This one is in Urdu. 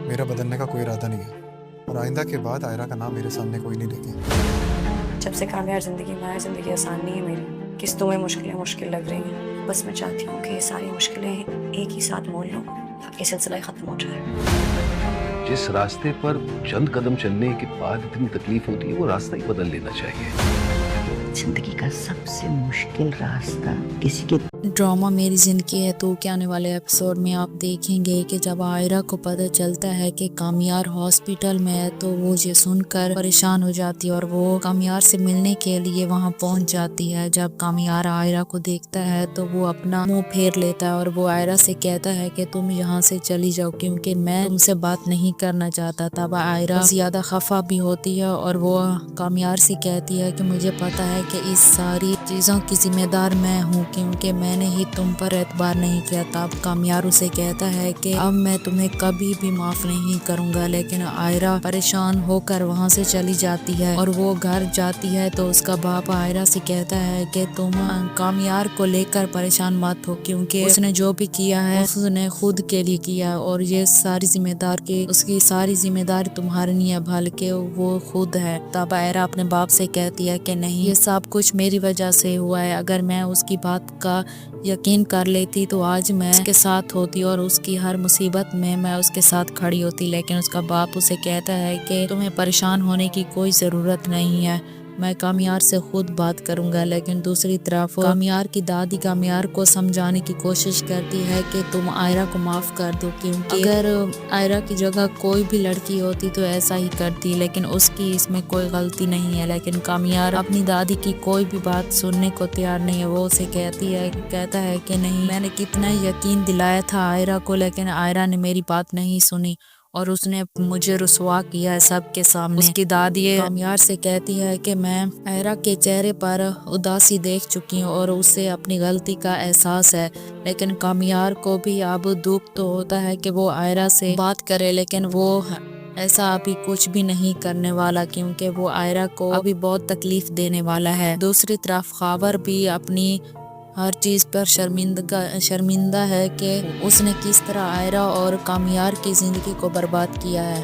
میرا بدلنے کا کوئی ارادہ نہیں ہے اور آئندہ کے بعد آئرہ کا نام میرے سامنے کوئی نہیں لیتے۔ جب سے کامیاب زندگی میں آئے، زندگی آسان نہیں ہے میری، قسطوں میں مشکلیں مشکل لگ رہی ہیں۔ بس میں چاہتی ہوں کہ یہ ساری مشکلیں ایک ہی ساتھ مول لوں تاکہ سلسلہ ختم ہو جائے۔ جس راستے پر چند قدم چلنے کے بعد اتنی تکلیف ہوتی ہے وہ راستہ ہی بدل لینا چاہیے۔ زندگی کا سب سے مشکل راستہ کسی کے ڈرامہ میری زندگی ہے تو کے آنے والے ایپیسوڈ میں آپ دیکھیں گے کہ جب آئرہ کو پتہ چلتا ہے کہ کامیار ہاسپٹل میں ہے تو وہ یہ سن کر پریشان ہو جاتی ہے اور وہ کامیار سے ملنے کے لیے وہاں پہنچ جاتی ہے۔ جب کامیار آئرہ کو دیکھتا ہے تو وہ اپنا منہ پھیر لیتا ہے اور وہ آئرہ سے کہتا ہے کہ تم یہاں سے چلی جاؤ کیونکہ میں تم سے بات نہیں کرنا چاہتا۔ تب آئرہ زیادہ خفا بھی ہوتی ہے اور وہ کامیار سے کہتی ہے کہ مجھے پتا ہے کہ اس ساری چیزوں کی ذمہ دار میں ہوں کیونکہ میں نے ہی تم پر اعتبار نہیں کیا۔ تب کامیار اسے کہتا ہے کہ اب میں تمہیں کبھی بھی معاف نہیں کروں گا، لیکن آئرہ پریشان ہو کر وہاں سے چلی جاتی ہے اور وہ گھر جاتی ہے تو اس کا باپ آئرہ سے کہتا ہے کہ تم کامیار کو لے کر پریشان مت ہو کیونکہ اس نے جو بھی کیا ہے اس نے خود کے لیے کیا اور یہ ساری ذمہ دار کی اس کی ساری ذمہ داری تمہاری نہیں ہے بلکہ وہ خود ہے۔ تب آئرہ اپنے باپ سے کہتی ہے کہ نہیں، یہ سب کچھ میری وجہ سے ہوا ہے، اگر میں اس کی بات کا یقین کر لیتی تو آج میں اس کے ساتھ ہوتی اور اس کی ہر مصیبت میں اس کے ساتھ کھڑی ہوتی، لیکن اس کا باپ اسے کہتا ہے کہ تمہیں پریشان ہونے کی کوئی ضرورت نہیں ہے، میں کامیار سے خود بات کروں گا۔ لیکن دوسری طرف کامیار کی دادی کامیار کو سمجھانے کی کوشش کرتی ہے کہ تم آئرہ کو معاف کر دو کیونکہ اگر آئرہ کی جگہ کوئی بھی لڑکی ہوتی تو ایسا ہی کرتی، لیکن اس کی اس میں کوئی غلطی نہیں ہے۔ لیکن کامیار اپنی دادی کی کوئی بھی بات سننے کو تیار نہیں ہے، وہ اسے کہتا ہے کہ نہیں، میں نے کتنا یقین دلایا تھا آئرہ کو لیکن آئرہ نے میری بات نہیں سنی اور اس نے مجھے رسوا کیا ہے سب کے سامنے۔ اس کی دادی کامیار سے کہتی ہے کہ میں آئرہ کے چہرے پر اداسی دیکھ چکی ہوں اور اسے اپنی غلطی کا احساس ہے، لیکن کامیار کو بھی اب دکھ تو ہوتا ہے کہ وہ آئرہ سے بات کرے، لیکن وہ ایسا ابھی کچھ بھی نہیں کرنے والا کیونکہ وہ آئرہ کو ابھی بہت تکلیف دینے والا ہے۔ دوسری طرف خاور بھی اپنی ہر چیز پر شرمندہ ہے کہ اس نے کس طرح آئرہ اور کامیار کی زندگی کو برباد کیا ہے۔